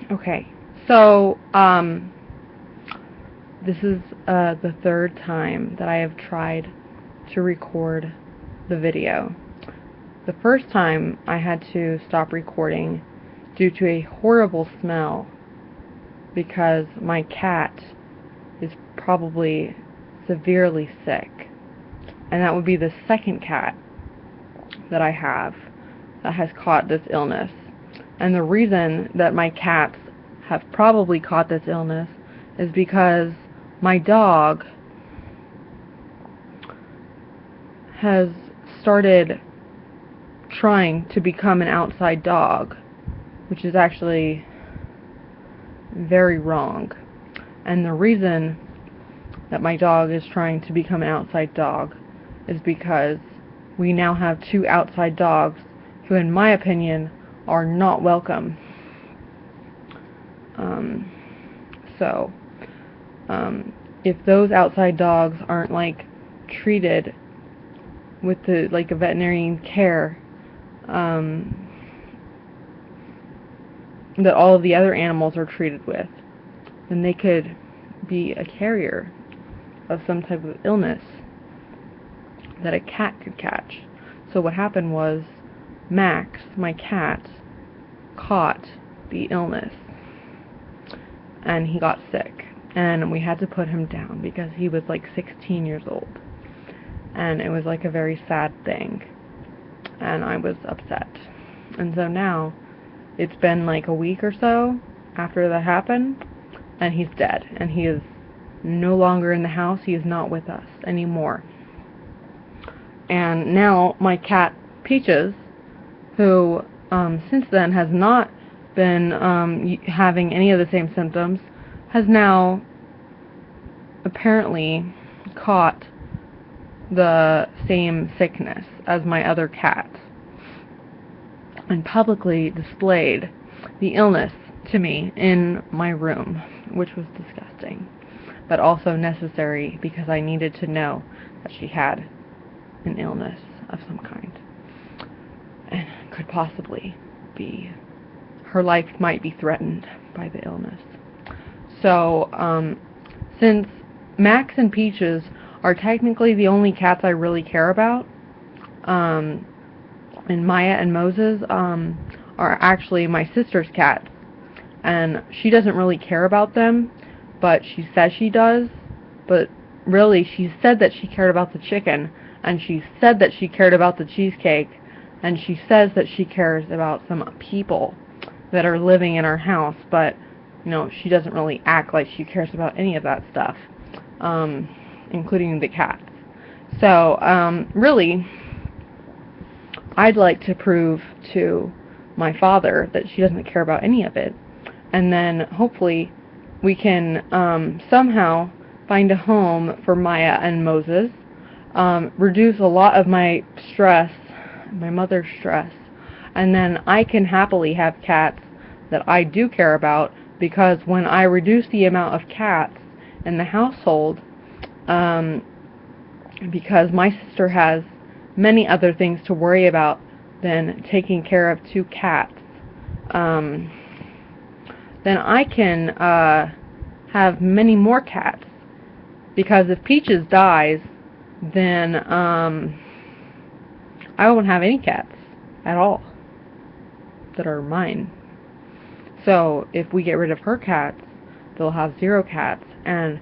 Okay, so, this is, the third time that I have tried to record the video. The first time I had to stop recording due to a horrible smell because my cat is probably severely sick. And that would be the second cat that I have that has caught this illness. And the reason that my cats have probably caught this illness is because my dog has started trying to become an outside dog, which is actually very wrong. And the reason that my dog is trying to become an outside dog is because we now have two outside dogs who, in my opinion, are not welcome. So, if those outside dogs aren't, like, treated with the, like, a veterinarian care, that all of the other animals are treated with, then they could be a carrier of some type of illness that a cat could catch. So what happened was Max, my cat, caught the illness and he got sick, and we had to put him down because he was like 16 years old, and it was like a very sad thing, and I was upset. And so now it's been like a week or so after that happened, and he's dead, and he is no longer in the house. He is not with us anymore. And now my cat Peaches, who since then has not been having any of the same symptoms, has now apparently caught the same sickness as my other cat and publicly displayed the illness to me in my room, which was disgusting, but also necessary because I needed to know that she had an illness of some kind and could possibly be, her life might be threatened by the illness. So, since Max and Peaches are technically the only cats I really care about, and Maya and Moses are actually my sister's cats, and she doesn't really care about them, but she says she does, but really she said that she cared about the chicken, and she said that she cared about the cheesecake, and she says that she cares about some people that are living in our house, but, you know, she doesn't really act like she cares about any of that stuff, including the cats. So, really, I'd like to prove to my father that she doesn't care about any of it, and then hopefully we can somehow find a home for Maya and Moses, reduce a lot of my stress, my mother's stress, and then I can happily have cats that I do care about, because when I reduce the amount of cats in the household, because my sister has many other things to worry about than taking care of two cats, then I can have many more cats, because if Peaches dies, then I won't have any cats at all that are mine. So if we get rid of her cats, they'll have 0 cats, and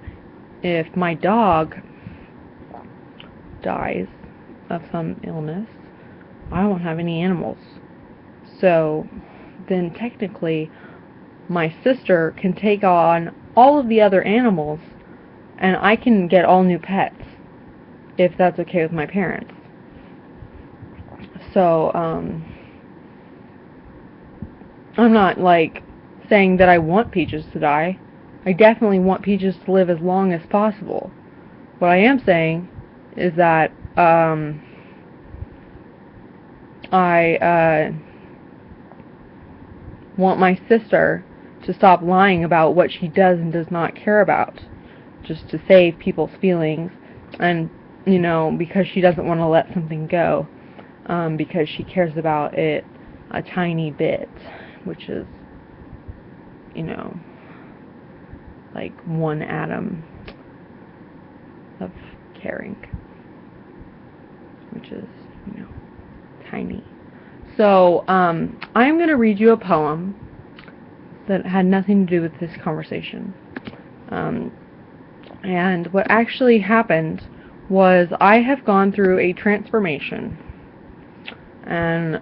if my dog dies of some illness, I won't have any animals. So then technically my sister can take on all of the other animals, and I can get all new pets, if that's okay with my parents. So, I'm not, like, saying that I want Peaches to die. I definitely want Peaches to live as long as possible. What I am saying is that, I want my sister to stop lying about what she does and does not care about, just to save people's feelings, and, you know, because she doesn't want to let something go, because she cares about it a tiny bit, which is you know, like one atom of caring, which is, you know, tiny. So, I'm going to read you a poem that had nothing to do with this conversation. And what actually happened was I have gone through a transformation. And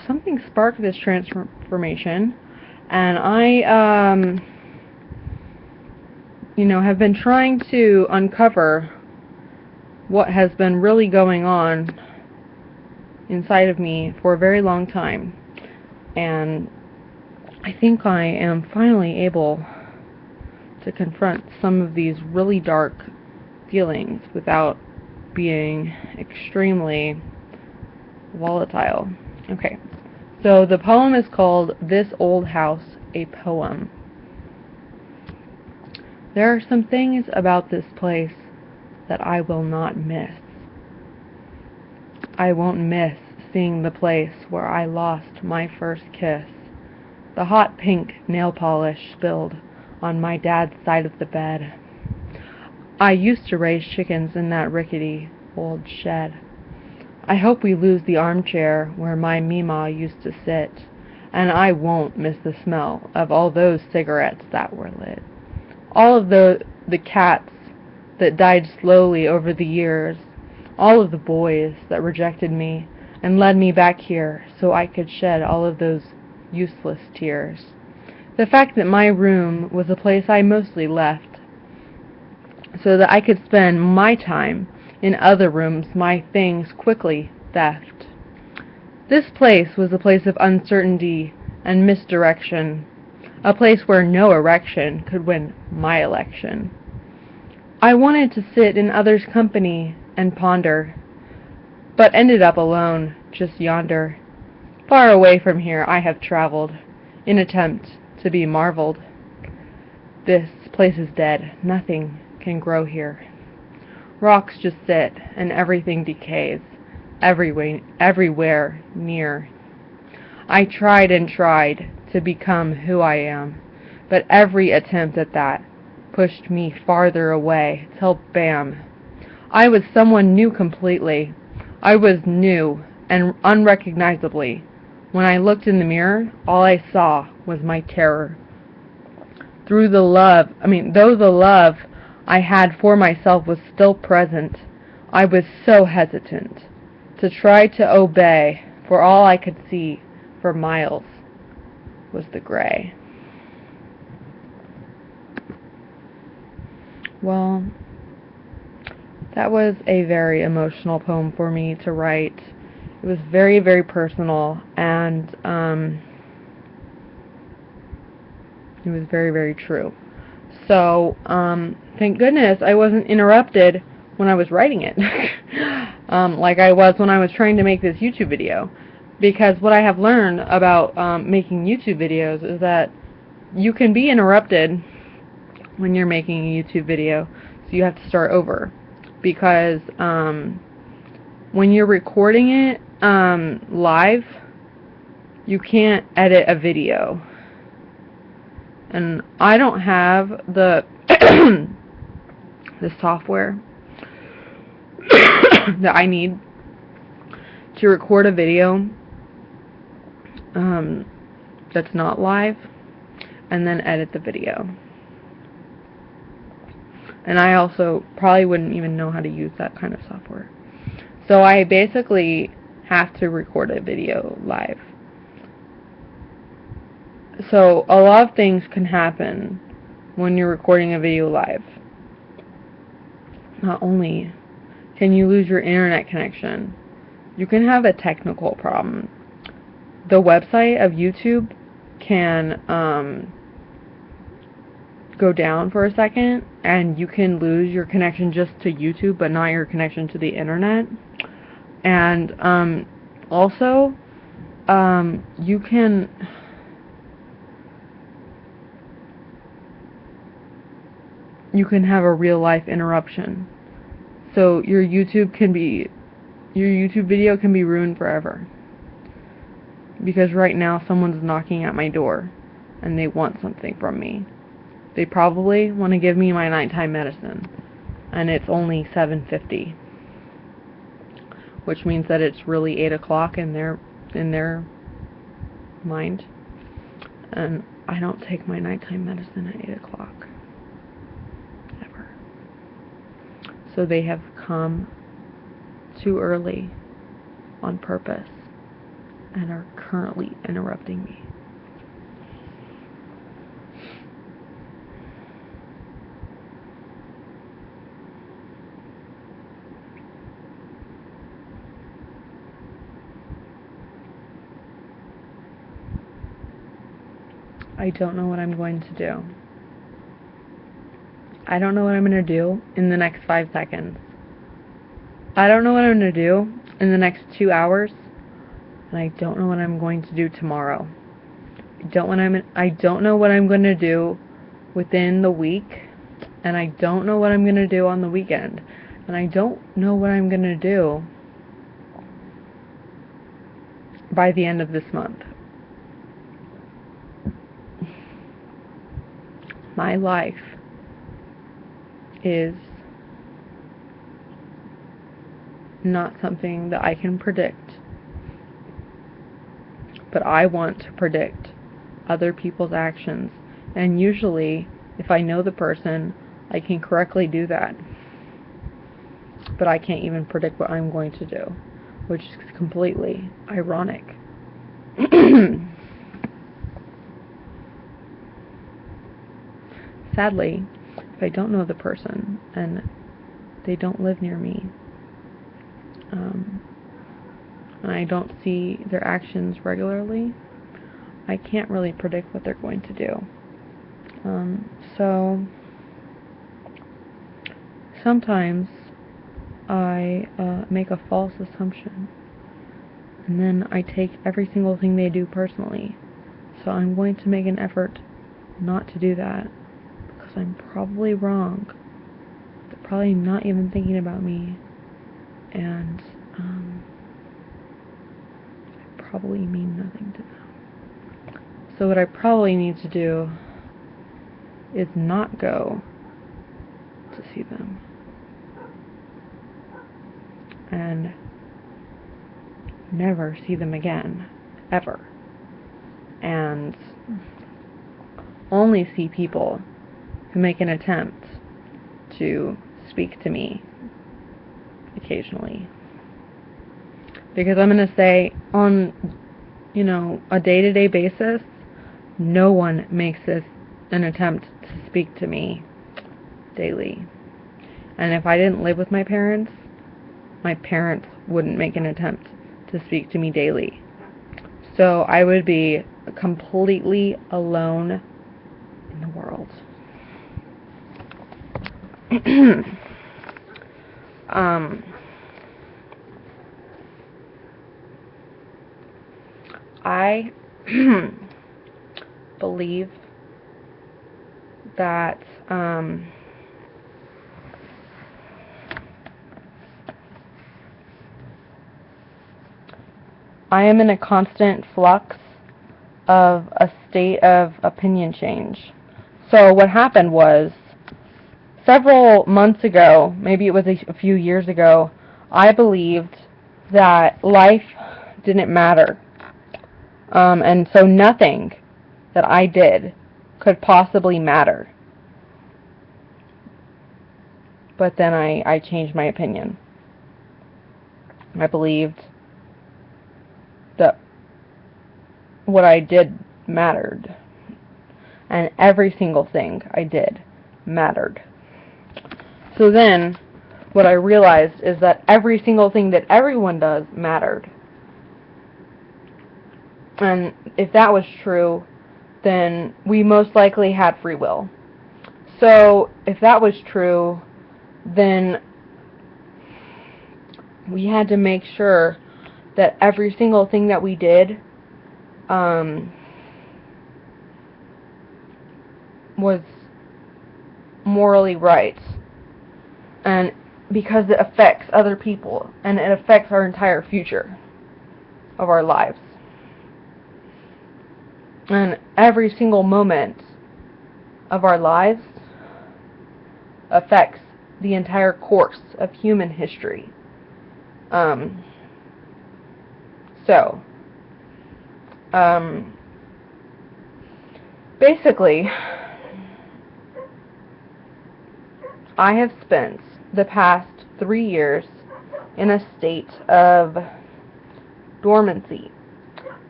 something sparked this transformation. And I, you know, have been trying to uncover what has been really going on inside of me for a very long time. And I think I am finally able to confront some of these really dark feelings without being extremely volatile. Okay, so the poem is called This Old House, a Poem. There are some things about this place that I will not miss. I won't miss seeing the place where I lost my first kiss. The hot pink nail polish spilled on my dad's side of the bed. I used to raise chickens in that rickety old shed. I hope we lose the armchair where my Mima used to sit, and I won't miss the smell of all those cigarettes that were lit. All of the cats that died slowly over the years, all of the boys that rejected me and led me back here so I could shed all of those useless tears. The fact that my room was a place I mostly left so that I could spend my time in other rooms, my things quickly theft. This place was a place of uncertainty and misdirection, a place where no erection could win my election. I wanted to sit in others' company and ponder, but ended up alone, just yonder. Far away from here I have traveled, in attempt to be marveled. This place is dead, nothing can grow here. Rocks just sit, and everything decays, everywhere near. I tried and tried to become who I am, but every attempt at that pushed me farther away, till bam, I was someone new completely. I was new and unrecognizably. When I looked in the mirror, all I saw was my terror. Though the love I had for myself was still present, I was so hesitant to try to obey, for all I could see for miles was the gray. Well, that was a very emotional poem for me to write. It was very, very personal, and it was very, very true. So, thank goodness I wasn't interrupted when I was writing it, like I was when I was trying to make this YouTube video. Because what I have learned about making YouTube videos is that you can be interrupted when you're making a YouTube video, so you have to start over. Because when you're recording it live, you can't edit a video. And I don't have the the software that I need to record a video that's not live and then edit the video. And I also probably wouldn't even know how to use that kind of software. So I basically have to record a video live. So a lot of things can happen when you're recording a video live. Not only can you lose your internet connection, you can have a technical problem. The website of YouTube can go down for a second, and you can lose your connection just to YouTube, but not your connection to the internet. And also, you can have a real life interruption. So your YouTube video can be ruined forever. Because right now someone's knocking at my door and they want something from me. They probably want to give me my nighttime medicine, and it's only 7:50, which means that it's really 8 o'clock in their mind, and I don't take my nighttime medicine at 8 o'clock, ever. So they have come too early on purpose and are currently interrupting me. I don't know what I'm going to do. I don't know what I'm going to do in the next 5 seconds. I don't know what I'm going to do in the next 2 hours. And I don't know what I'm going to do tomorrow. I don't know what I'm going to do within the week. And I don't know what I'm going to do on the weekend. And I don't know what I'm going to do by the end of this month. My life is not something that I can predict, but I want to predict other people's actions, and usually, if I know the person, I can correctly do that, but I can't even predict what I'm going to do, which is completely ironic. Sadly, if I don't know the person and they don't live near me, and I don't see their actions regularly, I can't really predict what they're going to do. So sometimes I make a false assumption, and then I take every single thing they do personally. So I'm going to make an effort not to do that, because I'm probably wrong. They're probably not even thinking about me, and I probably mean nothing to them. So what I probably need to do is not go to see them, and never see them again, ever, and only see people who make an attempt to speak to me occasionally. Because I'm going to say, on, a day-to-day basis, no one makes this an attempt to speak to me daily. And if I didn't live with my parents wouldn't make an attempt to speak to me daily. So I would be completely alone in the world. I believe that I am in a constant flux of a state of opinion change. So what happened was, several months ago, maybe it was a few years ago, I believed that life didn't matter. And so nothing that I did could possibly matter. But then I changed my opinion. I believed that what I did mattered. And every single thing I did mattered. So then, what I realized is that every single thing that everyone does mattered. And if that was true, then we most likely had free will. So if that was true, then we had to make sure that every single thing that we did was morally right. And because it affects other people, and it affects our entire future of our lives. And every single moment of our lives affects the entire course of human history. Basically, I have spent the past 3 years in a state of dormancy,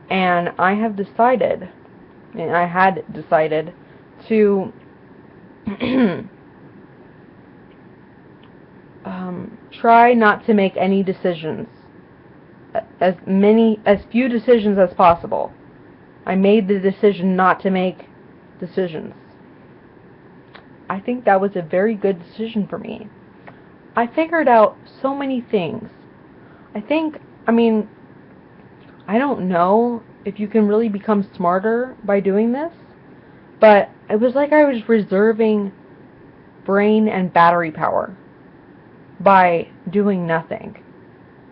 and I had decided to try not to make any decisions, as few decisions as possible. I made the decision not to make decisions. I think that was a very good decision for me. I figured out so many things. I don't know if you can really become smarter by doing this, but it was like I was reserving brain and battery power by doing nothing.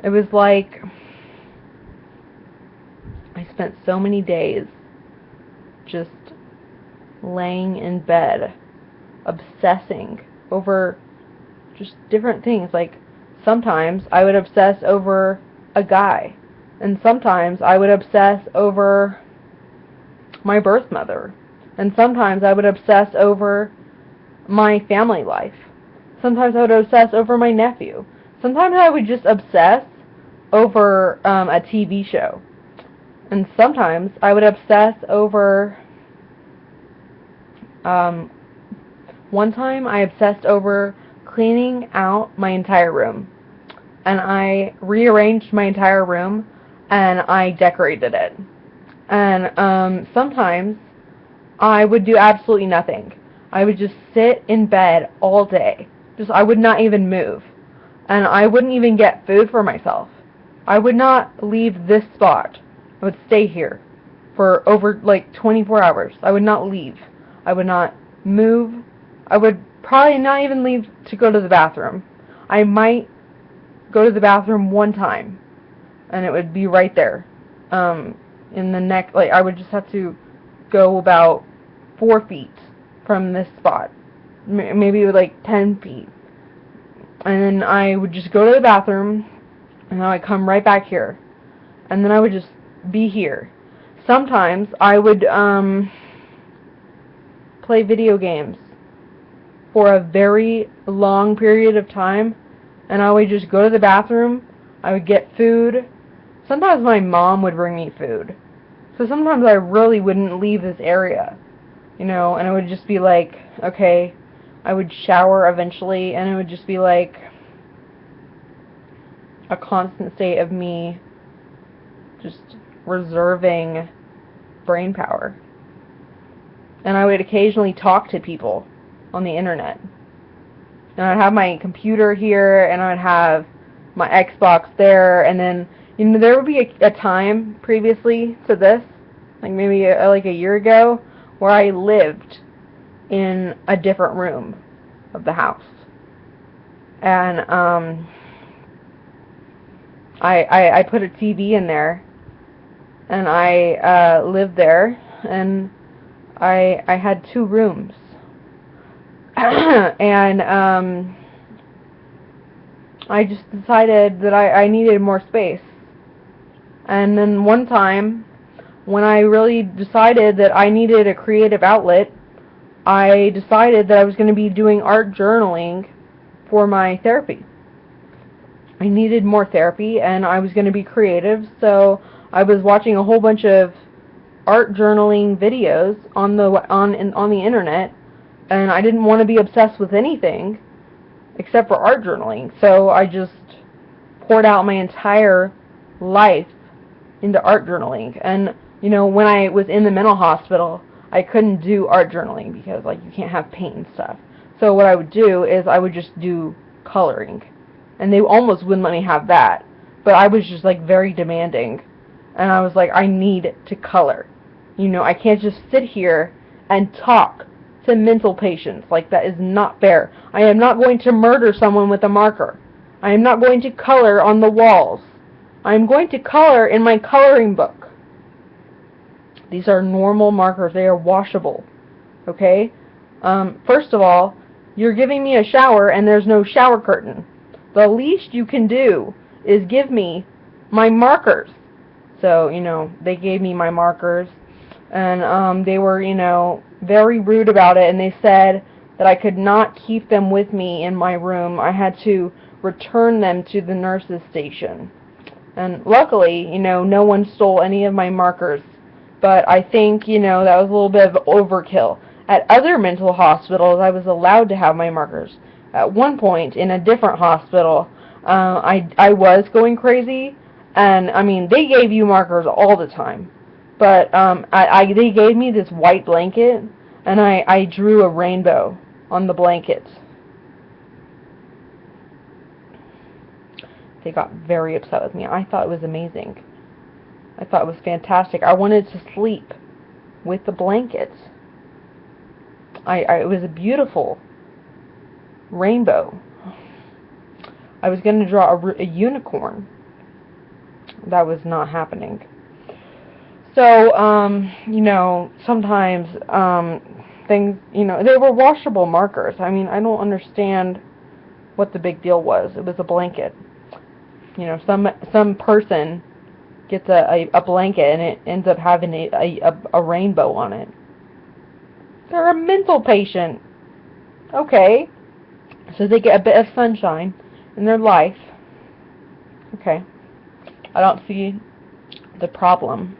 It was like I spent so many days just laying in bed, obsessing over just different things. Like, sometimes I would obsess over a guy, and sometimes I would obsess over my birth mother, and sometimes I would obsess over my family life. Sometimes I would obsess over my nephew. Sometimes I would just obsess over a TV show. And sometimes I would obsess over... one time I obsessed over cleaning out my entire room. And I rearranged my entire room, and I decorated it. And sometimes I would do absolutely nothing. I would just sit in bed all day. I would not even move. And I wouldn't even get food for myself. I would not leave this spot. I would stay here for over 24 hours. I would not leave. I would not move. I would probably not even leave to go to the bathroom. I might go to the bathroom one time, and it would be right there. In the next, I would just have to go about 4 feet from this spot. Maybe 10 feet. And then I would just go to the bathroom, and then I'd come right back here. And then I would just be here. Sometimes I would play video games for a very long period of time, and I would just go to the bathroom. I would get food. Sometimes my mom would bring me food. So sometimes I really wouldn't leave this area, and it would just be okay, I would shower eventually, and it would just be a constant state of me just reserving brain power. And I would occasionally talk to people on the internet. And I'd have my computer here, and I'd have my Xbox there, and then, there would be a time previously to this, maybe a year ago, where I lived in a different room of the house. And I put a TV in there, and I lived there, and I had 2 rooms. And I just decided that I needed more space. And then one time, when I really decided that I needed a creative outlet, I decided that I was going to be doing art journaling for my therapy. I needed more therapy, and I was going to be creative, so I was watching a whole bunch of art journaling videos on the internet, and I didn't want to be obsessed with anything except for art journaling, so I just poured out my entire life into art journaling. And when I was in the mental hospital, I couldn't do art journaling because you can't have paint and stuff. So what I would do is I would just do coloring, and they almost wouldn't let me have that, but I was just very demanding, and I was I need to color. I can't just sit here and talk to mental patients. That is not fair. I am not going to murder someone with a marker. I am not going to color on the walls. I am going to color in my coloring book. These are normal markers. They are washable. Okay? First of all, you're giving me a shower and there's no shower curtain. The least you can do is give me my markers. So, they gave me my markers, and they were, very rude about it, and they said that I could not keep them with me in my room. I had to return them to the nurse's station. And luckily, no one stole any of my markers. But I think, that was a little bit of overkill. At other mental hospitals, I was allowed to have my markers. At one point, in a different hospital, I was going crazy, and, they gave you markers all the time. But they gave me this white blanket, and I drew a rainbow on the blanket. They got very upset with me. I thought it was amazing. I thought it was fantastic. I wanted to sleep with the blanket. It was a beautiful rainbow. I was going to draw a unicorn. That was not happening. So, sometimes things, they were washable markers. I don't understand what the big deal was. It was a blanket. Some person gets a blanket and it ends up having a rainbow on it. They're a mental patient. Okay. So they get a bit of sunshine in their life. Okay. I don't see the problem.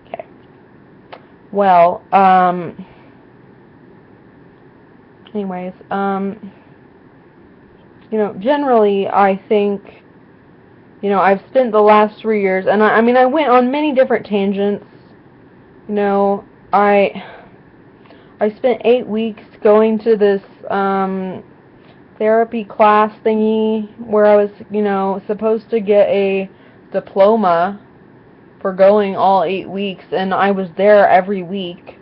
Okay. Well, anyways, generally I think, I've spent the last 3 years, and I went on many different tangents. I spent 8 weeks going to this therapy class thingy where I was, supposed to get a diploma for going all 8 weeks, and I was there every week,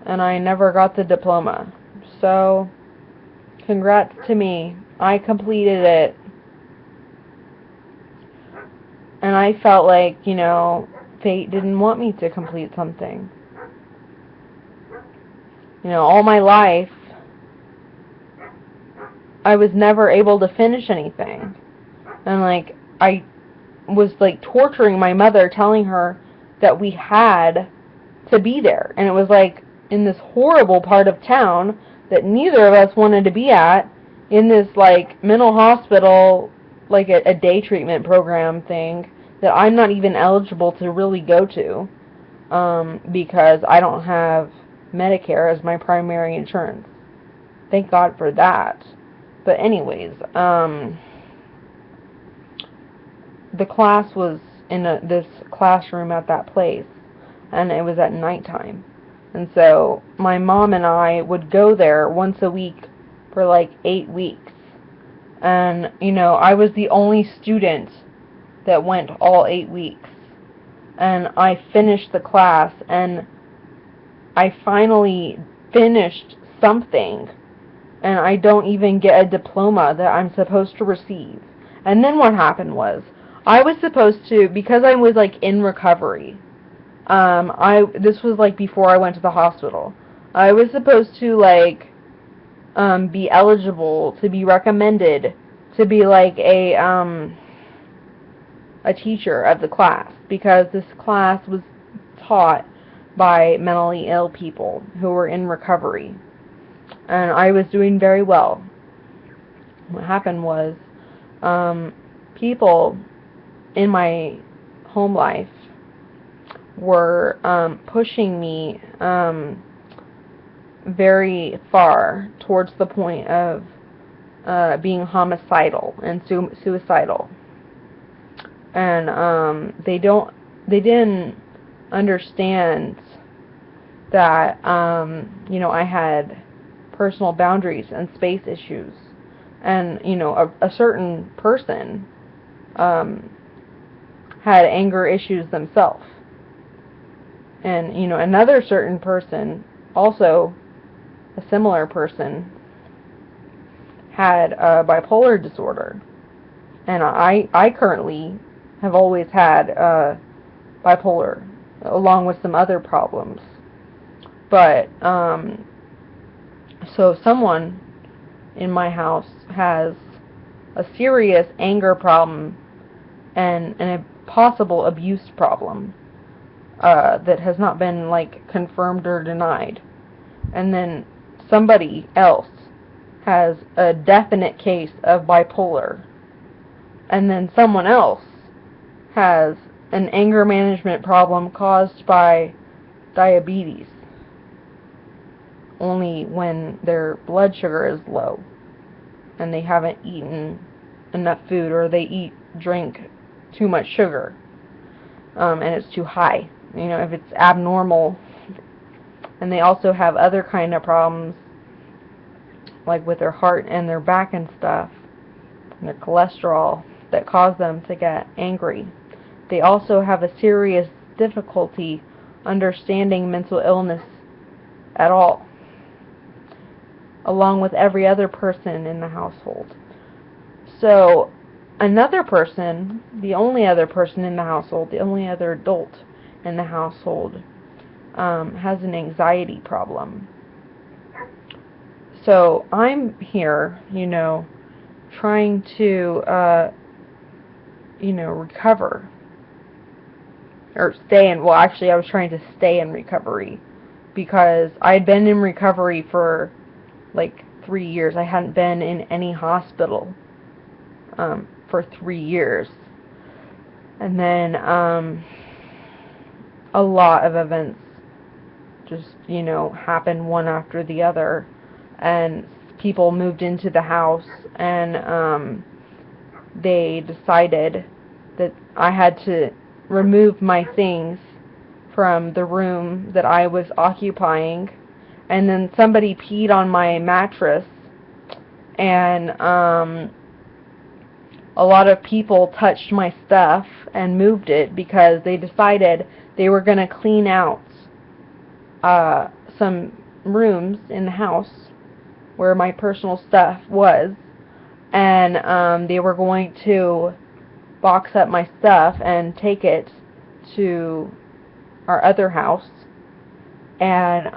and I never got the diploma. So, congrats to me. I completed it. And I felt like, fate didn't want me to complete something. All my life, I was never able to finish anything. And, I was, torturing my mother, telling her that we had to be there. And it was, in this horrible part of town that neither of us wanted to be at, in this, mental hospital, a day treatment program thing that I'm not even eligible to really go to, because I don't have Medicare as my primary insurance. Thank God for that. But anyways, the class was in this classroom at that place, and it was at nighttime. And so my mom and I would go there once a week for 8 weeks. And, I was the only student that went all 8 weeks. And I finished the class, and I finally finished something. And I don't even get a diploma that I'm supposed to receive. And then what happened was, I was supposed to, because I was in recovery, this was before I went to the hospital. I was supposed to be eligible to be recommended to be a teacher of the class, because this class was taught by mentally ill people who were in recovery. And I was doing very well. What happened was, people in my home life were pushing me very far towards the point of being homicidal and suicidal. And they didn't understand that I had personal boundaries and space issues, and a certain person had anger issues themselves, and another certain person, also a similar person, had bipolar disorder. And I currently have always had bipolar, along with some other problems. But, so someone in my house has a serious anger problem and a possible abuse problem that has not been, like, confirmed or denied. And then somebody else has a definite case of bipolar. And then someone else has an anger management problem caused by diabetes, only when their blood sugar is low and they haven't eaten enough food, or they drink too much sugar, and it's too high. You know, if it's abnormal. And they also have other kind of problems, like with their heart and their back and stuff, and their cholesterol, that cause them to get angry. They also have a serious difficulty understanding mental illness at all, along with every other person in the household. So another person, the only other person in the household, the only other adult in the household, has an anxiety problem. So I'm here, trying to, recover. Or stay in, well, actually, I was trying to stay in recovery, because I had been in recovery for, like, 3 years. I hadn't been in any hospital for 3 years. And then a lot of events just, happened one after the other. And people moved into the house, and they decided that I had to remove my things from the room that I was occupying. And then somebody peed on my mattress, and a lot of people touched my stuff and moved it because they decided they were going to clean out some rooms in the house where my personal stuff was, and they were going to box up my stuff and take it to our other house. And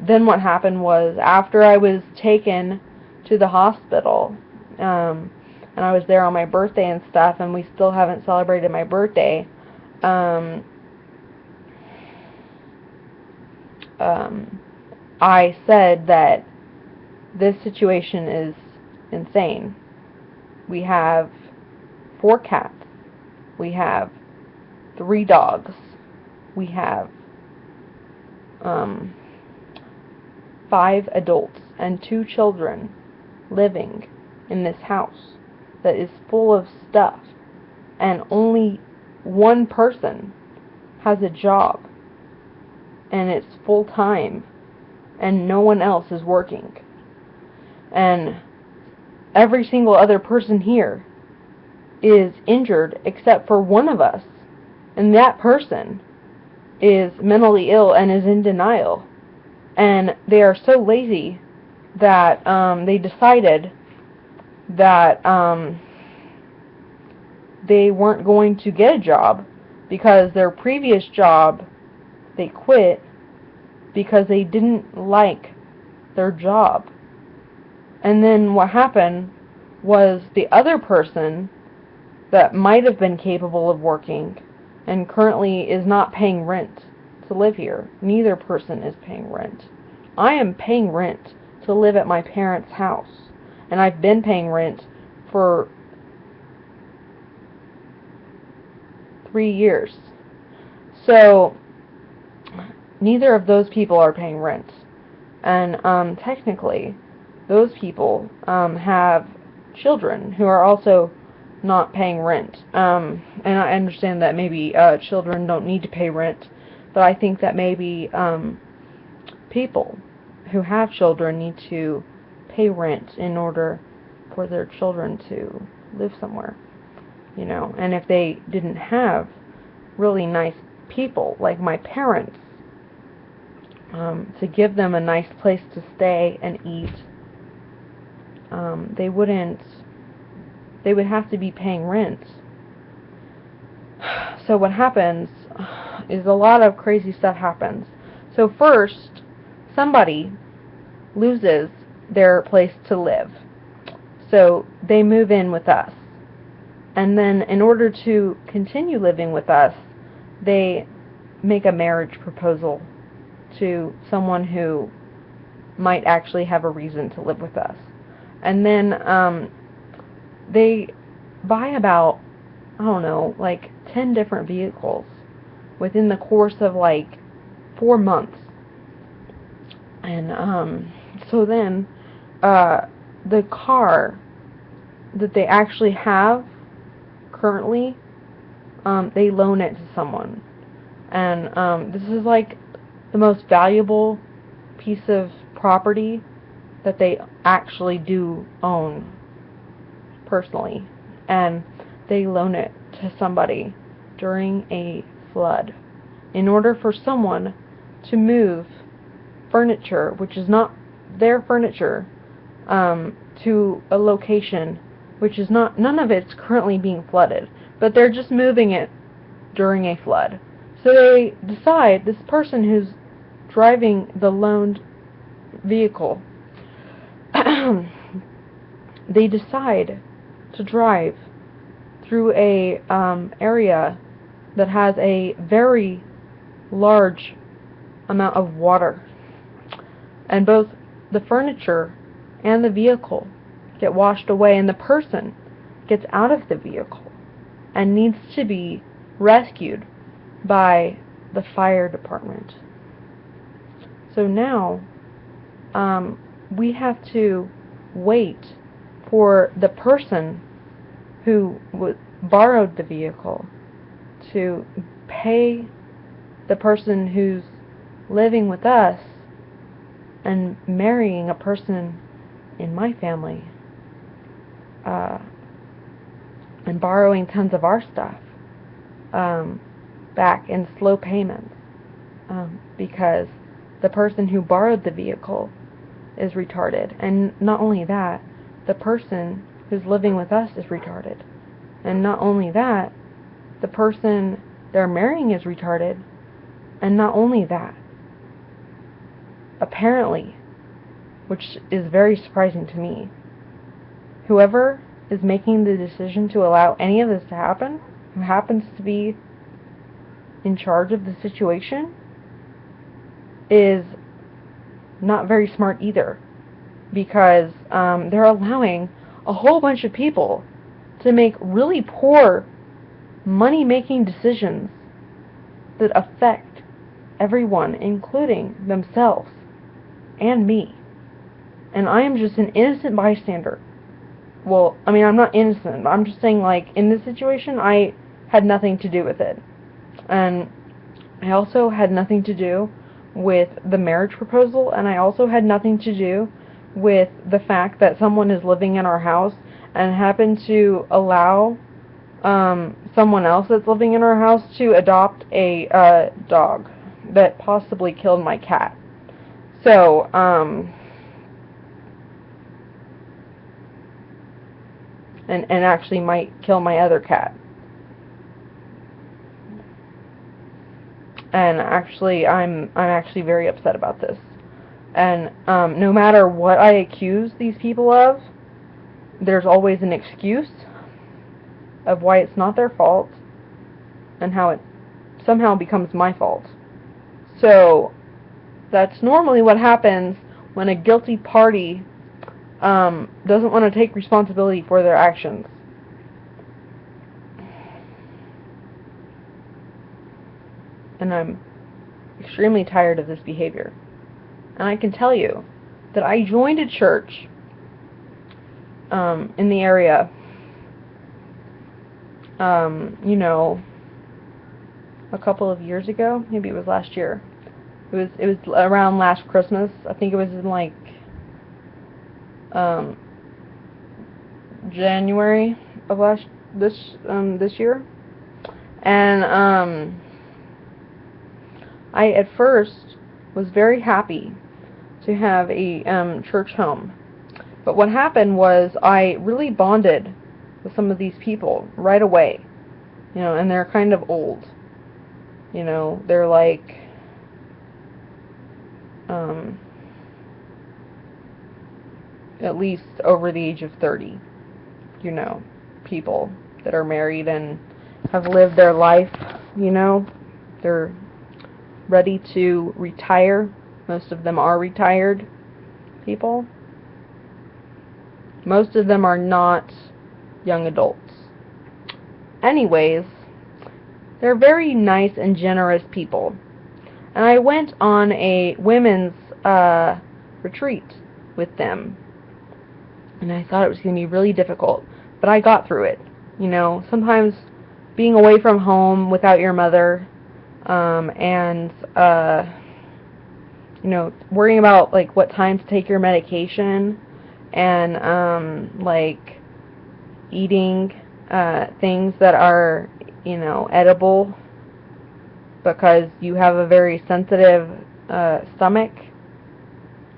then what happened was, after I was taken to the hospital, and I was there on my birthday and stuff, and we still haven't celebrated my birthday, I said that this situation is insane. We have 4 cats. We have 3 dogs. We have 5 adults and 2 children living in this house that is full of stuff, and only one person has a job, and it's full time, and no one else is working. And every single other person here is injured except for one of us, and that person is mentally ill and is in denial. And they are so lazy that they decided that they weren't going to get a job, because their previous job, they quit because they didn't like their job. And then what happened was, the other person that might have been capable of working and currently is not paying rent to live here. Neither person is paying rent. I am paying rent to live at my parents' house, and I've been paying rent for 3 years. So neither of those people are paying rent. And technically, those people have children who are also not paying rent. And I understand that maybe children don't need to pay rent, but I think that maybe people who have children need to pay rent in order for their children to live somewhere, And if they didn't have really nice people like my parents to give them a nice place to stay and eat, they wouldn't they would have to be paying rent. So what happens is a lot of crazy stuff happens. So first, somebody loses their place to live. So they move in with us. And then in order to continue living with us, they make a marriage proposal to someone who might actually have a reason to live with us. And then they buy about, I don't know, like 10 different vehicles within the course of like 4 months. And so then the car that they actually have currently, they loan it to someone. And this is like the most valuable piece of property that they actually do own personally. And they loan it to somebody during a flood in order for someone to move furniture, which is not their furniture, to a location which is not, none of it's currently being flooded, but they're just moving it during a flood. So they decide, this person who's driving the loaned vehicle, they decide to drive through a area that has a very large amount of water, and both the furniture and the vehicle get washed away, and the person gets out of the vehicle and needs to be rescued by the fire department. So now we have to wait for the person who borrowed the vehicle to pay the person who's living with us and marrying a person in my family, and borrowing tons of our stuff back in slow payments, because the person who borrowed the vehicle is retarded. And not only that, the person who's living with us is retarded. And not only that, the person they're marrying is retarded. And not only that, apparently, which is very surprising to me, whoever is making the decision to allow any of this to happen, who happens to be in charge of the situation, is not very smart either, because they're allowing a whole bunch of people to make really poor money-making decisions that affect everyone, including themselves and me. And I am just an innocent bystander. Well, I mean, I'm not innocent, but I'm just saying, like, in this situation, I had nothing to do with it. And I also had nothing to do with the marriage proposal, and I also had nothing to do with the fact that someone is living in our house and happened to allow someone else that's living in our house to adopt a dog that possibly killed my cat. So, and actually might kill my other cat. And actually, I'm actually very upset about this. And no matter what I accuse these people of, there's always an excuse of why it's not their fault and how it somehow becomes my fault. So that's normally what happens when a guilty party doesn't want to take responsibility for their actions. And I'm extremely tired of this behavior. And I can tell you that I joined a church in the area, you know, a couple of years ago. Maybe it was last year. It was around last Christmas. I think it was in like January of this year. And I at first was very happy to have a church home. But what happened was I really bonded with some of these people right away, and they're kind of old. They're like, at least over the age of 30, people that are married and have lived their life, they're ready to retire. Most of them are retired people. Most of them are not young adults. Anyways, they're very nice and generous people. And I went on a women's retreat with them. And I thought it was going to be really difficult. But I got through it. Sometimes being away from home without your mother, and worrying about like what time to take your medication, and like eating things that are edible, because you have a very sensitive stomach,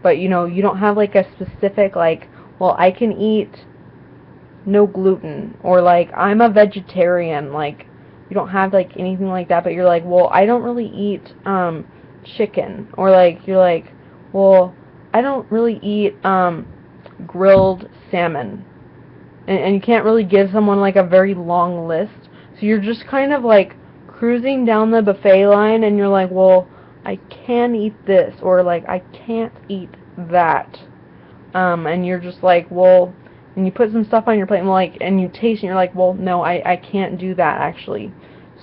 but you don't have like a specific like, well, I can eat no gluten, or like I'm a vegetarian. Like, you don't have like anything like that, but you're like, well, I don't really eat chicken, or like you're like, well, I don't really eat grilled salmon, and you can't really give someone like a very long list, so you're just kind of like cruising down the buffet line, and you're like, well, I can eat this, or like I can't eat that, and you're just like, well, and you put some stuff on your plate, and like, and you taste, and you're like, well, no, I can't do that actually.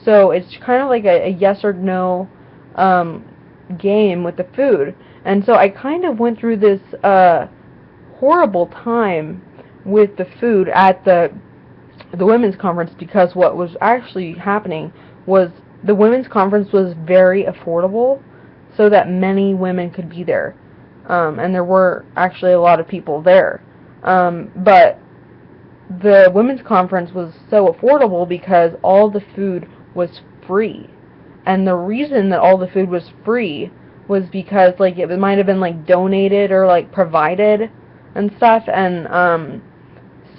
So it's kind of like a yes or no game with the food. And so I kind of went through this horrible time with the food at the women's conference, because what was actually happening was the women's conference was very affordable, so that many women could be there, and there were actually a lot of people there. But the women's conference was so affordable because all the food was free. And the reason that all the food was free was because like it might have been like donated or like provided and stuff, and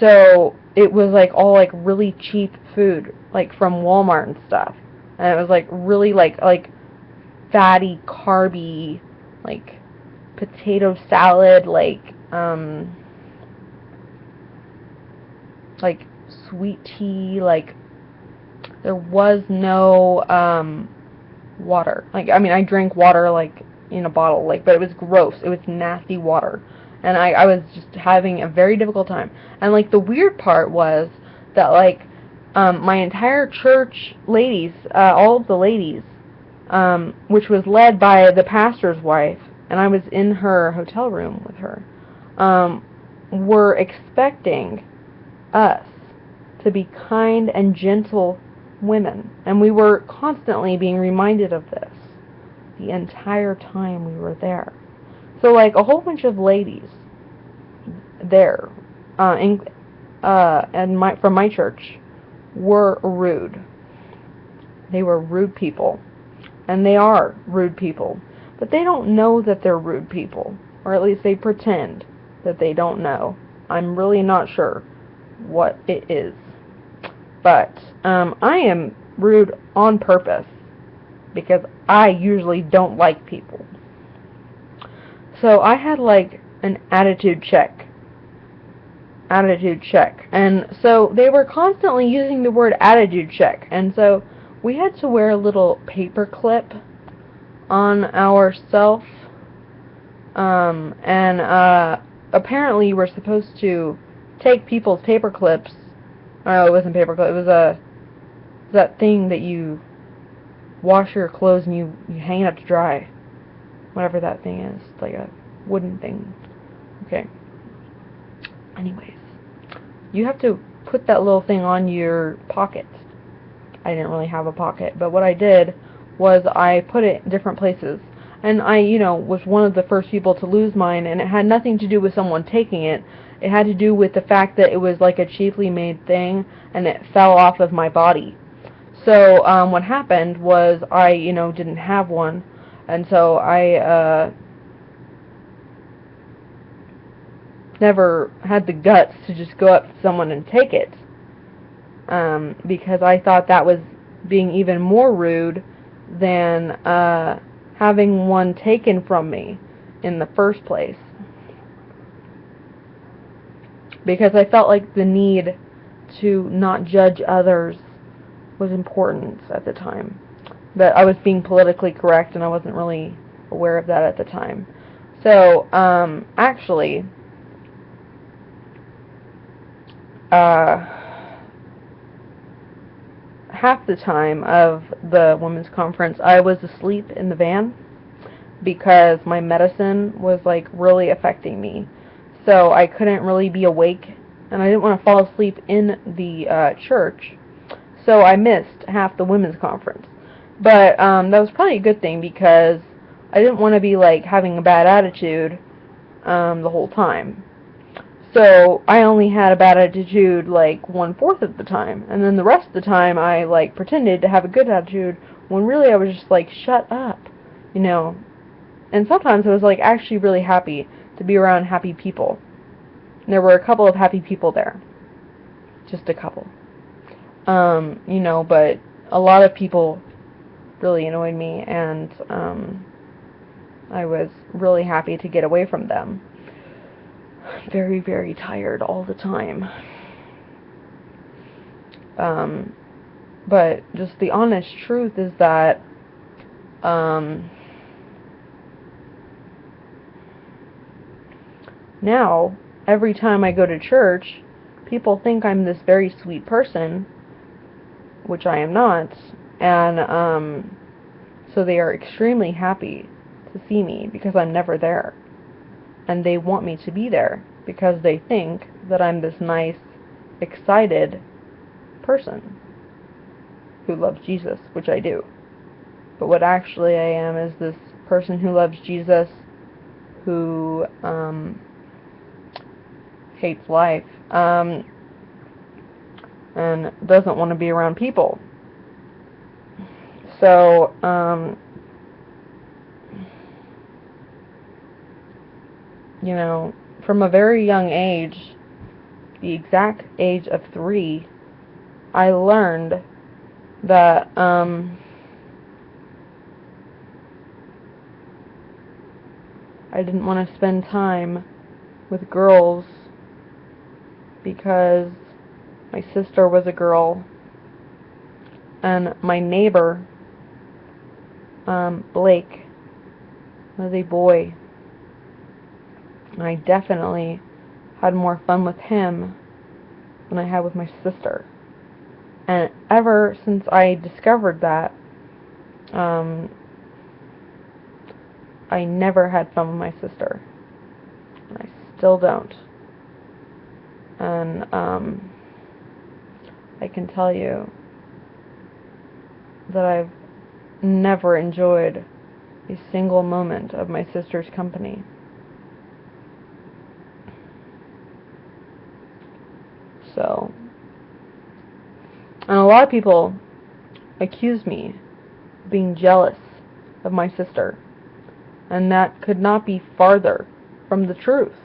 so it was like all like really cheap food, like from Walmart and stuff. And it was like really like fatty, carby, like potato salad, like sweet tea, like there was no water. Like, I mean, I drank water like in a bottle, like, but it was gross. It was nasty water. And I was just having a very difficult time. And like the weird part was that like my entire church ladies, all of the ladies, which was led by the pastor's wife, and I was in her hotel room with her, were expecting us to be kind and gentle women. And we were constantly being reminded of this the entire time we were there. So like a whole bunch of ladies there and from my church were rude. They were rude people. And they are rude people. But they don't know that they're rude people. Or at least they pretend that they don't know. I'm really not sure what it is. But I am rude on purpose, because I usually don't like people. So I had like an attitude check. And so they were constantly using the word attitude check. And so we had to wear a little paper clip on ourself. And apparently we're supposed to take people's paper clips. Oh, it wasn't paper clip. It was that thing that you wash your clothes and you hang it up to dry. Whatever that thing is. It's like a wooden thing. Okay. Anyways, you have to put that little thing on your pocket. I didn't really have a pocket, but what I did was I put it in different places. And I, was one of the first people to lose mine, and it had nothing to do with someone taking it. It had to do with the fact that it was like a cheaply made thing, and it fell off of my body. So what happened was I, didn't have one, and so I never had the guts to just go up to someone and take it. because I thought that was being even more rude than having one taken from me in the first place. Because I felt like the need to not judge others was important at the time. But I was being politically correct, and I wasn't really aware of that at the time. So, actually, half the time of the women's conference, I was asleep in the van because my medicine was like really affecting me. So I couldn't really be awake, and I didn't want to fall asleep in the church. So I missed half the women's conference. But that was probably a good thing because I didn't want to be like having a bad attitude the whole time. So I only had a bad attitude like 1/4 of the time, and then the rest of the time I like pretended to have a good attitude when really I was just like, shut up, you know. And sometimes I was like actually really happy to be around happy people. And there were a couple of happy people there, just a couple. You know, but a lot of people really annoyed me, and I was really happy to get away from them. Very, very tired all the time. But just the honest truth is that now, every time I go to church, people think I'm this very sweet person, which I am not, and so they are extremely happy to see me because I'm never there. And they want me to be there because they think that I'm this nice, excited person who loves Jesus, which I do. But what actually I am is this person who loves Jesus, who hates life, and doesn't want to be around people. So, you know, from a very young age, the exact age of 3, I learned that I didn't want to spend time with girls because my sister was a girl, and my neighbor, Blake, was a boy. And I definitely had more fun with him than I had with my sister. And ever since I discovered that, I never had fun with my sister. And I still don't. And I can tell you that I've never enjoyed a single moment of my sister's company. So, and a lot of people accuse me of being jealous of my sister, and that could not be farther from the truth.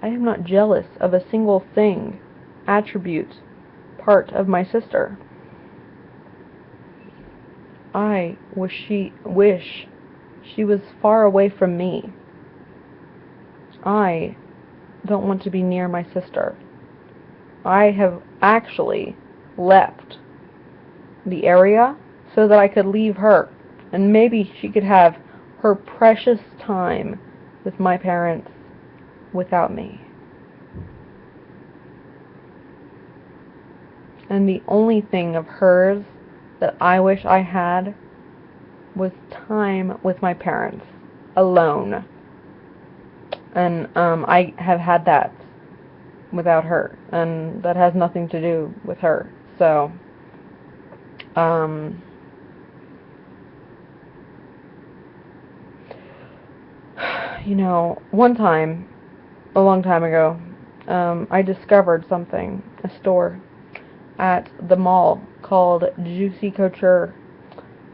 I am not jealous of a single thing, attribute, part of my sister. I wish she was far away from me. I don't want to be near my sister. I have actually left the area so that I could leave her, and maybe she could have her precious time with my parents without me. And the only thing of hers that I wish I had was time with my parents alone. And I have had that without her, and that has nothing to do with her. So you know, one time, a long time ago, I discovered something, a store at the mall called Juicy Couture,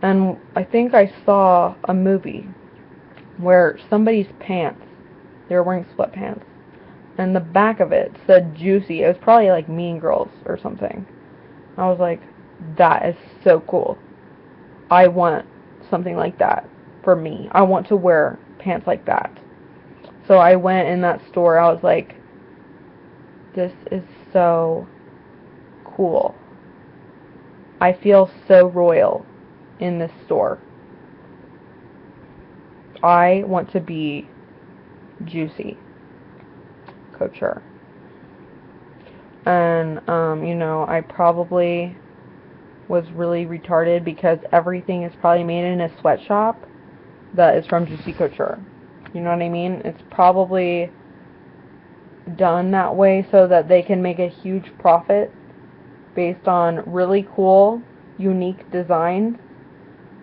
and I think I saw a movie where somebody's pants, they were wearing sweatpants, and the back of it said Juicy. It was probably like Mean Girls or something. I was like, that is so cool. I want something like that for me. I want to wear pants like that. So I went in that store. I was like, this is so cool. I feel so royal in this store. I want to be Juicy Couture. And, I probably was really retarded because everything is probably made in a sweatshop that is from Juicy Couture. You know what I mean? It's probably done that way so that they can make a huge profit based on really cool, unique designs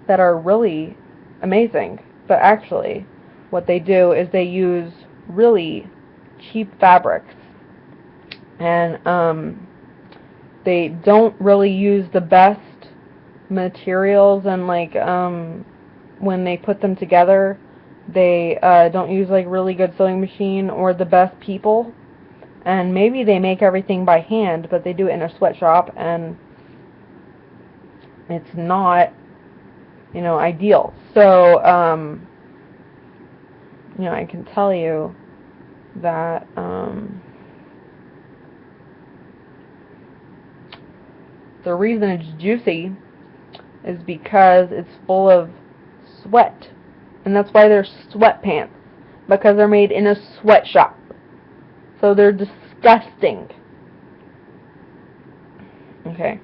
that are really amazing. But actually, what they do is they use really cheap fabrics, and they don't really use the best materials, and like when they put them together, they don't use like really good sewing machine or the best people, and maybe they make everything by hand, but they do it in a sweatshop, and it's not, ideal. So I can tell you that the reason it's juicy is because it's full of sweat. And that's why they're sweatpants. Because they're made in a sweatshop. So they're disgusting. Okay.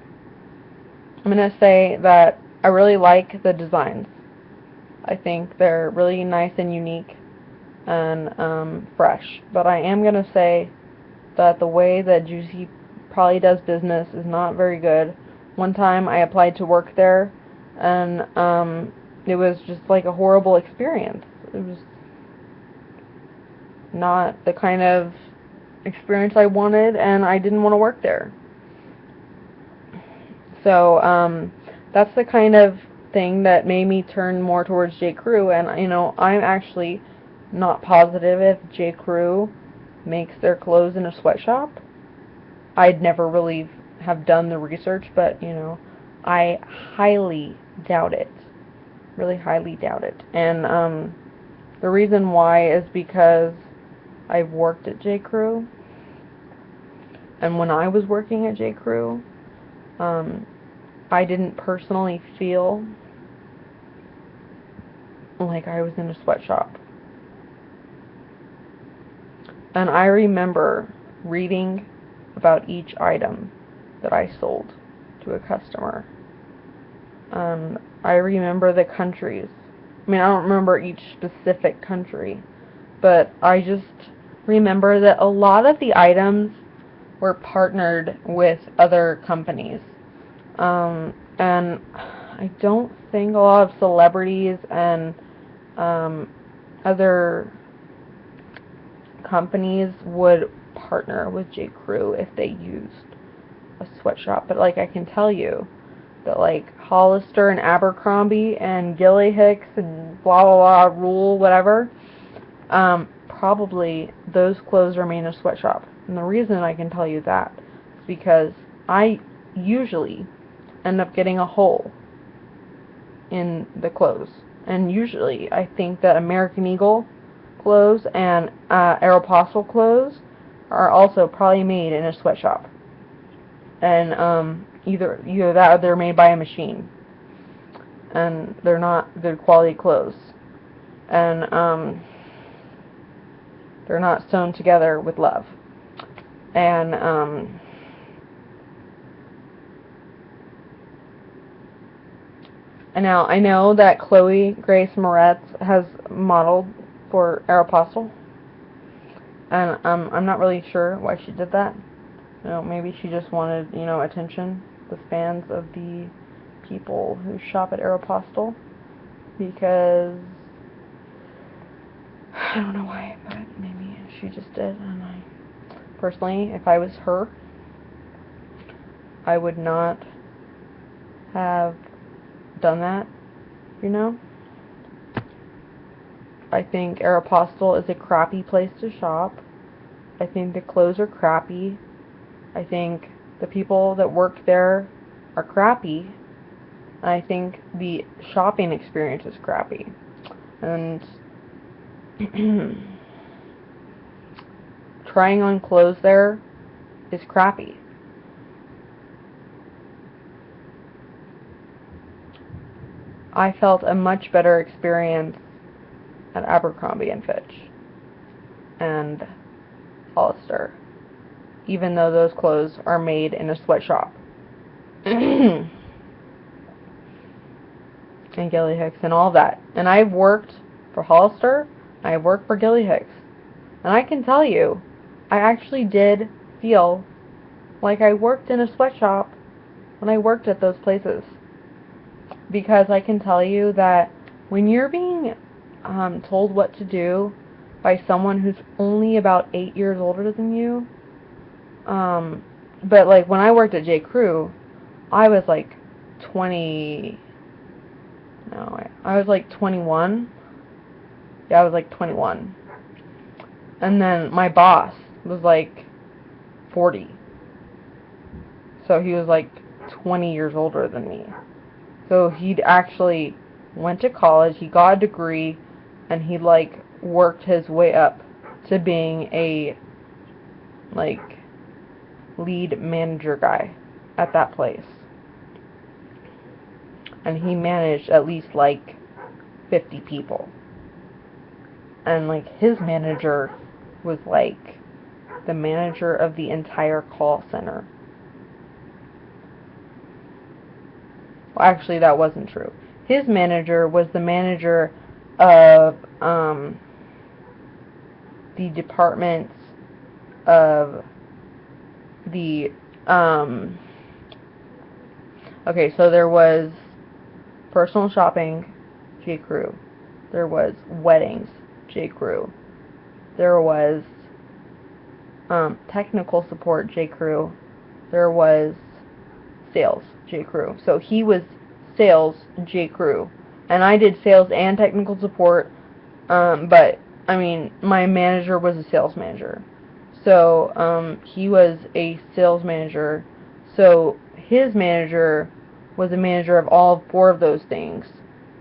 I'm going to say that I really like the designs. I think they're really nice and unique and fresh. But I am going to say that the way that Juicy probably does business is not very good. One time I applied to work there, and it was just like a horrible experience. It was not the kind of experience I wanted, and I didn't want to work there. So that's the kind of thing that made me turn more towards J. Crew, and I'm actually not positive if J. Crew makes their clothes in a sweatshop. I'd never really have done the research, but I highly doubt it. Really highly doubt it. And the reason why is because I've worked at J. Crew, and when I was working at J. Crew, I didn't personally feel like I was in a sweatshop. And I remember reading about each item that I sold to a customer. I remember the countries. I mean, I don't remember each specific country, but I just remember that a lot of the items were partnered with other companies. And I don't think a lot of celebrities and other companies would partner with J. Crew if they used a sweatshop. But like I can tell you that like Hollister and Abercrombie and Gilly Hicks and blah blah blah Rule whatever, probably those clothes are made in a sweatshop. And the reason I can tell you that is because I usually end up getting a hole in the clothes. And usually I think that American Eagle clothes and Aeropostale clothes are also probably made in a sweatshop. And either that or they're made by a machine. And they're not good quality clothes. And they're not sewn together with love. And now I know that Chloe Grace Moretz has modeled for Aeropostale, and I'm not really sure why she did that. Maybe she just wanted, attention, the fans of the people who shop at Aeropostale, because I don't know why, but maybe she just did. And I personally, if I was her, I would not have done that. I think Aeropostale is a crappy place to shop. I think the clothes are crappy. I think the people that work there are crappy. And I think the shopping experience is crappy. And trying on clothes there is crappy. I felt a much better experience at Abercrombie & Fitch and Hollister, even though those clothes are made in a sweatshop. And Gilly Hicks and all that. And I've worked for Hollister, I've worked for Gilly Hicks. And I can tell you, I actually did feel like I worked in a sweatshop when I worked at those places. Because I can tell you that when you're being told what to do by someone who's only about 8 years older than you, but like when I worked at J. Crew, I was like 20, no, I was like 21. Yeah, I was like 21. And then my boss was like 40. So he was like 20 years older than me. So he'd actually went to college, he got a degree, and he like worked his way up to being a like lead manager guy at that place. And he managed at least like 50 people. And like his manager was like the manager of the entire call center. Well, actually, that wasn't true. His manager was the manager of the departments of the okay, so there was personal shopping, J. Crew. There was weddings, J. Crew. There was technical support, J. Crew. There was sales, J. Crew. So he was sales, J. Crew. And I did sales and technical support, but, I mean, my manager was a sales manager. So, he was a sales manager. So, his manager was a manager of all 4 of those things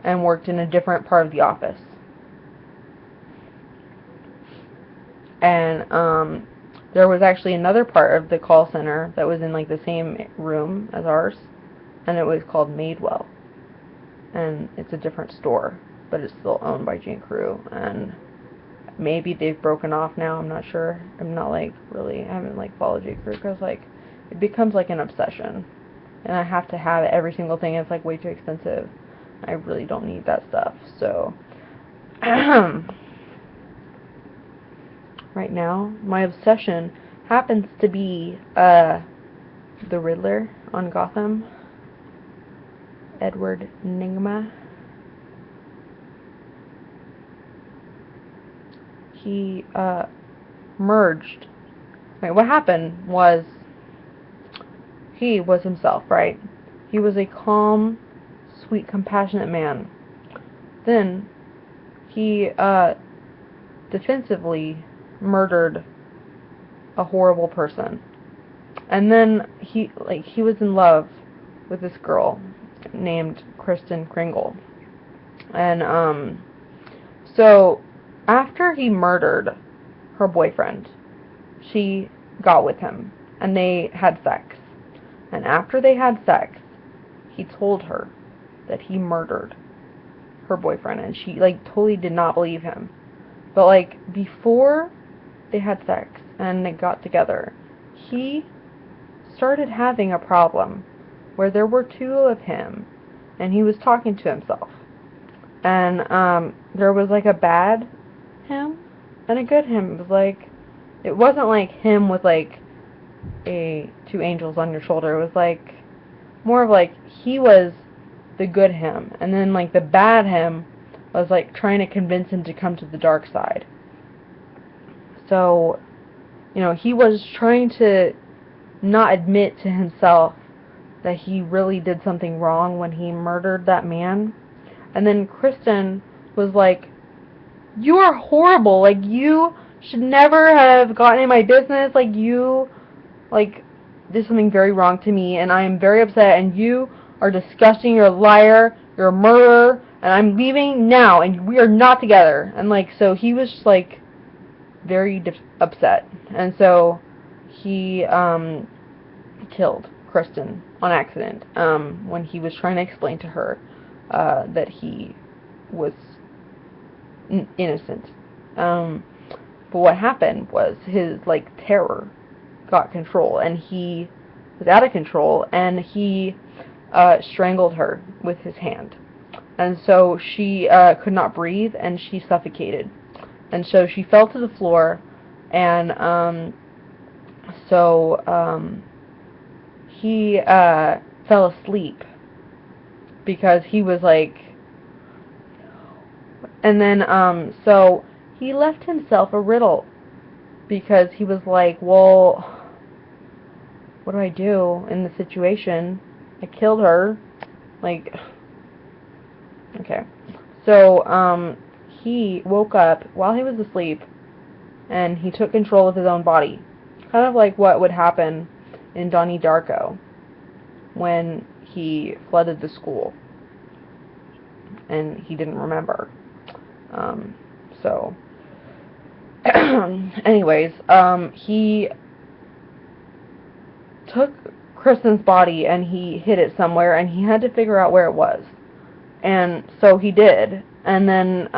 and worked in a different part of the office. And, there was actually another part of the call center that was in like the same room as ours, and it was called Madewell. And it's a different store, but it's still owned by J. Crew, and maybe they've broken off now, I'm not sure. I'm not like really, I haven't like followed J. Crew because like it becomes like an obsession, and I have to have every single thing. It's like way too expensive. I really don't need that stuff. So right now, my obsession happens to be the Riddler on Gotham, Edward Nygma. He merged. Right, what happened was he was himself, right? He was a calm, sweet, compassionate man. Then he defensively murdered a horrible person. And then he was in love with this girl named Kristen Kringle. And so after he murdered her boyfriend, she got with him and they had sex. And after they had sex, he told her that he murdered her boyfriend, and she like totally did not believe him. But like before they had sex and they got together, he started having a problem where there were 2 of him and he was talking to himself. And there was like a bad him and a good him. It was like, it wasn't like him with like 2 angels on your shoulder. It was like more of like he was the good him, and then like the bad him was like trying to convince him to come to the dark side. So, you know, he was trying to not admit to himself that he really did something wrong when he murdered that man. And then Kristen was like, "You are horrible. Like, you should never have gotten in my business. Like, you, like, did something very wrong to me, and I am very upset, and you are disgusting, you're a liar, you're a murderer, and I'm leaving now, and we are not together. And, like, so he was just, like, very upset. And so he, killed Kristen on accident, when he was trying to explain to her, that he was innocent. But what happened was his, like, terror got control, and he was out of control, and he strangled her with his hand. And so she could not breathe, and she suffocated. And so she fell to the floor, and he fell asleep because he was like, and then so he left himself a riddle, because he was like, well, what do I do in the situation? I killed her. Like, okay. So, he woke up while he was asleep, and he took control of his own body. Kind of like what would happen in Donnie Darko when he flooded the school, and he didn't remember. So, anyways, he took Kristen's body and he hid it somewhere, and he had to figure out where it was. And so he did. And then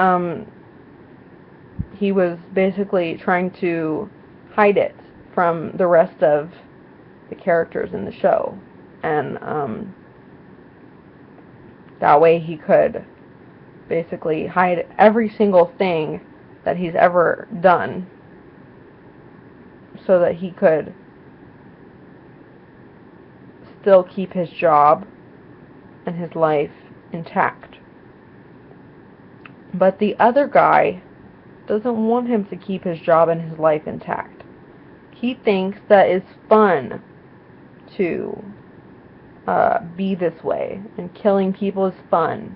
he was basically trying to hide it from the rest of the characters in the show. And that way he could basically hide every single thing that he's ever done, so that he could still keep his job and his life intact. But the other guy doesn't want him to keep his job and his life intact. He thinks that it's fun to be this way, and killing people is fun.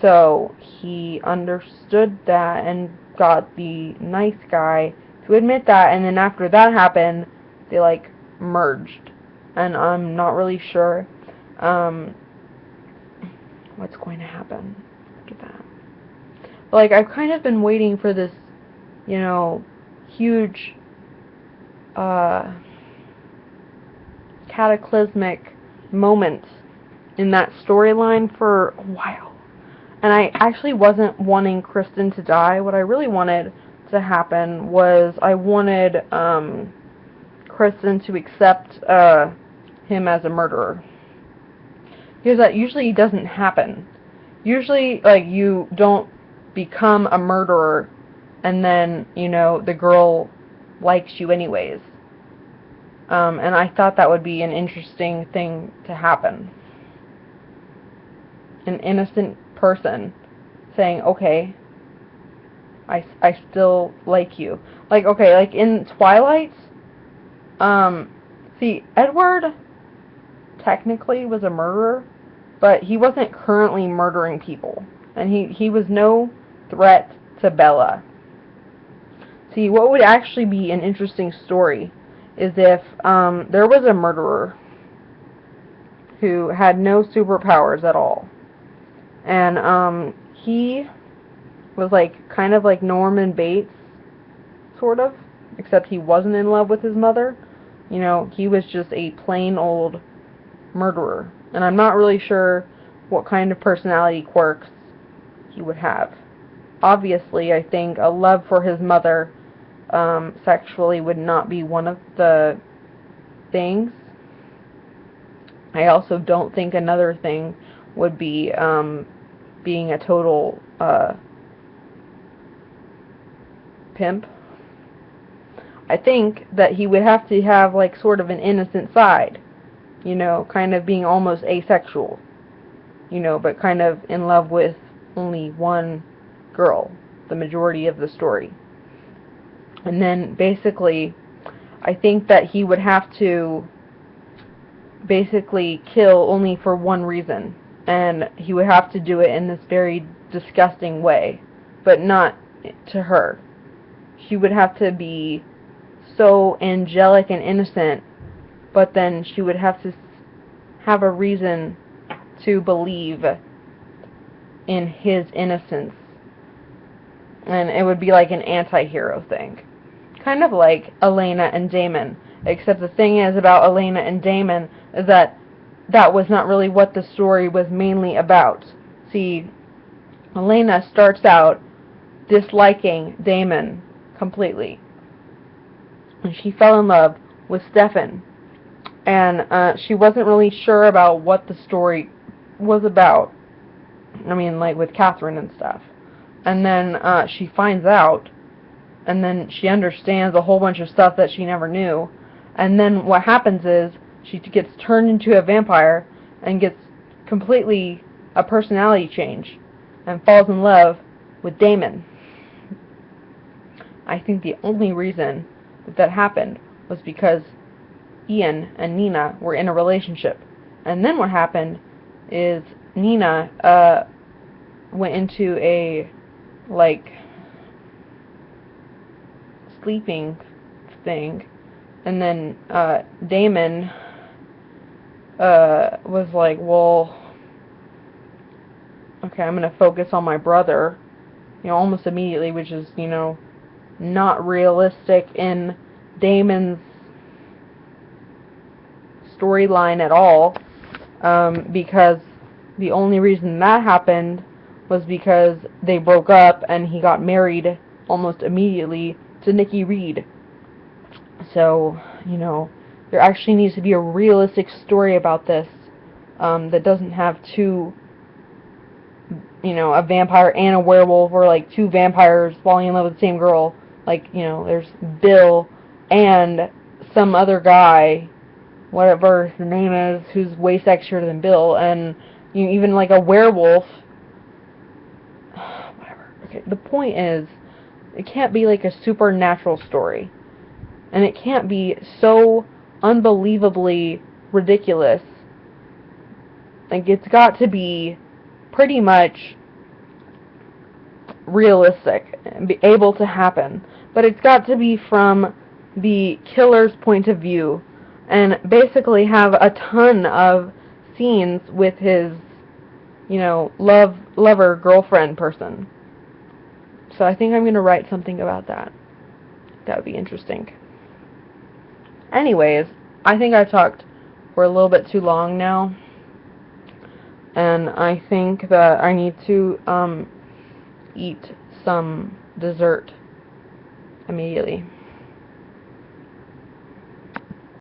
So he understood that and got the nice guy to admit that, and then after that happened, they, like, merged. And I'm not really sure what's going to happen after that. But, like, I've kind of been waiting for this, you know, huge cataclysmic moment in that storyline for a while. And I actually wasn't wanting Kristen to die. What I really wanted to happen was I wanted Kristen to accept him as a murderer. Because that usually doesn't happen. Usually, like, you don't become a murderer and then, you know, the girl likes you anyways. And I thought that would be an interesting thing to happen. An innocent person saying, okay, I still like you. Like, okay, like in Twilight, see, Edward technically was a murderer, but he wasn't currently murdering people. And he was no threat to Bella. See, what would actually be an interesting story is if there was a murderer who had no superpowers at all. And he was like kind of like Norman Bates, sort of, except he wasn't in love with his mother. You know, he was just a plain old murderer. And I'm not really sure what kind of personality quirks he would have. Obviously, I think a love for his mother sexually would not be one of the things. I also don't think another thing would be being a total pimp. I think that he would have to have like sort of an innocent side, you know, kind of being almost asexual, you know, but kind of in love with only one girl the majority of the story. And then basically I think that he would have to basically kill only for one reason, and he would have to do it in this very disgusting way, but not to her. she would have to be so angelic and innocent, but then she would have to have a reason to believe in his innocence. And it would be like an anti-hero thing. Kind of like Elena and Damon. Except the thing is about Elena and Damon is that that was not really what the story was mainly about. See, Elena starts out disliking Damon completely. And she fell in love with Stefan. And she wasn't really sure about what the story was about. I mean, like with Catherine and stuff. And then she finds out, and then she understands a whole bunch of stuff that she never knew. And then what happens is she gets turned into a vampire and gets completely a personality change and falls in love with Damon. I think the only reason that happened was because Ian and Nina were in a relationship. And then what happened is Nina went into a, like, sleeping thing. And then Damon was like, well, okay, I'm going to focus on my brother, almost immediately, which is, not realistic in Damon's storyline at all, because the only reason that happened was because they broke up and he got married almost immediately to Nikki Reed. So, there actually needs to be a realistic story about this, that doesn't have two, a vampire and a werewolf, or like two vampires falling in love with the same girl. Like, there's Bill and some other guy, whatever his name is, who's way sexier than Bill, and even like a werewolf. Whatever. Okay, the point is, it can't be like a supernatural story. And it can't be so unbelievably ridiculous. Like, it's got to be pretty much realistic and be able to happen. But it's got to be from the killer's point of view, and basically have a ton of scenes with his, lover, girlfriend person. So I think I'm going to write something about that. That would be interesting. Anyways, I think I've talked for a little bit too long now, and I think that I need to eat some dessert immediately.